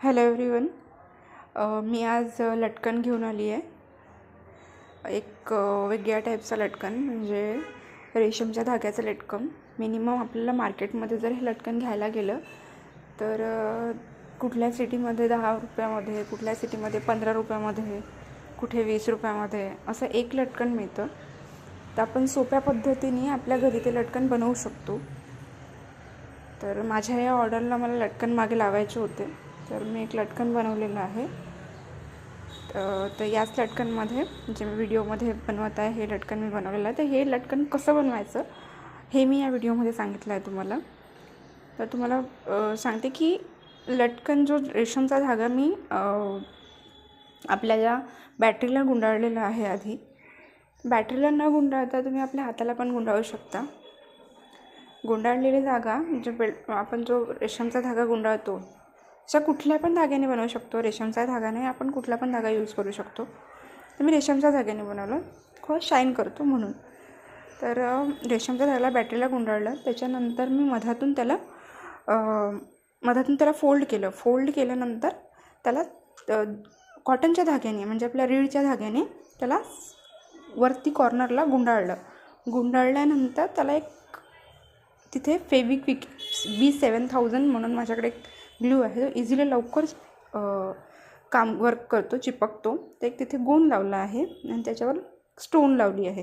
Hello everyone. मी आज लटकन घेऊन आली आहे. एक वेगळ्या टाईपचा लटकन, म्हणजे रेशमच्या धाग्याचं लटकन. मिनिमम आपल्याला मार्केटमध्ये जर हे लटकन घ्यायला गेलं तर कुठल्या सिटीमध्ये 10 रुपयामध्ये, कुठल्या सिटीमध्ये 15 रुपयामध्ये, कुठे 20 रुपयामध्ये असं एक लटकन मिळतं. तर आपण सोप्या पद्धतीने आपल्या घरी ते लटकन बनवू शकतो. तर माझ्या या ऑर्डरला मला लटकन मागे लावायचे होते, तर मी एक लटकन बनवलेलं आहे. तर याच लटकनमध्ये जे मी व्हिडिओमध्ये बनवत आहे हे लटकन मी बनवलेलं आहे. तर हे लटकन कसं बनवायचं हे मी या व्हिडिओमध्ये सांगितलं आहे तुम्हाला. तर तुम्हाला सांगते की लटकन जो रेशमचा धागा मी आपल्या या बॅटरीला गुंडाळलेला आहे. आधी बॅटरीला न गुंडाळता तुम्ही आपल्या हाताला पण गुंडाळू शकता. गुंडाळलेली धागा म्हणजे आपण जो रेशमचा धागा गुंडाळतो अशा कुठल्या पण धाग्याने बनवू शकतो. रेशमचा धागाने आपण कुठला पण धागा यूज करू शकतो. तर मी रेशमच्या धाग्याने बनवलं, खूप शाईन करतो म्हणून. तर रेशमच्या धाग्याला बॅटरीला गुंडाळलं. त्याच्यानंतर मी मधातून त्याला फोल्ड केलं. फोल्ड केल्यानंतर त्याला कॉटनच्या धाग्याने म्हणजे आपल्या रीळच्या धाग्याने त्याला वरती कॉर्नरला गुंडाळलं. गुंडाळल्यानंतर त्याला एक तिथे फेविक्विक B7000 म्हणून माझ्याकडे एक ग्लू आहे, जो इझिली लवकर काम वर्क करतो, चिपकतो. ते एक तिथे गोंद लावला आहे आणि त्याच्यावर स्टोन लावली आहे.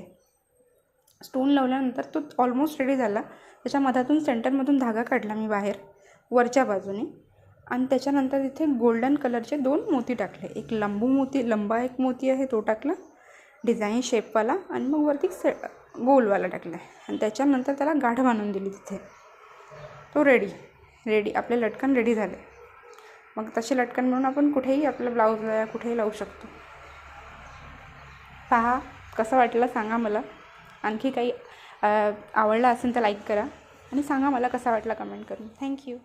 स्टोन लावल्यानंतर तो ऑलमोस्ट रेडी झाला. त्याच्या मधातून सेंटरमधून धागा काढला मी बाहेर वरच्या बाजूने, आणि त्याच्यानंतर तिथे गोल्डन कलरचे 2 मोती टाकले. एक लंबा एक मोती आहे तो टाकला, डिझाईन शेपवाला, आणि मग वरती गोलवाला टाकला आहे. आणि त्याच्यानंतर त्याला गाठ बांधून दिली तिथे. तो रेडी आपले लटकन रेडी झाले. मग तसे लटकन म्हणून आपण कुठेही आपल्या ब्लाऊजला कुठेही लावू शकतो. पहा कसं वाटलं सांगा मला. आणखी काही आवडला असेल तर लाईक करा आणि सांगा मला कसा वाटला कमेंट करून. थँक्यू.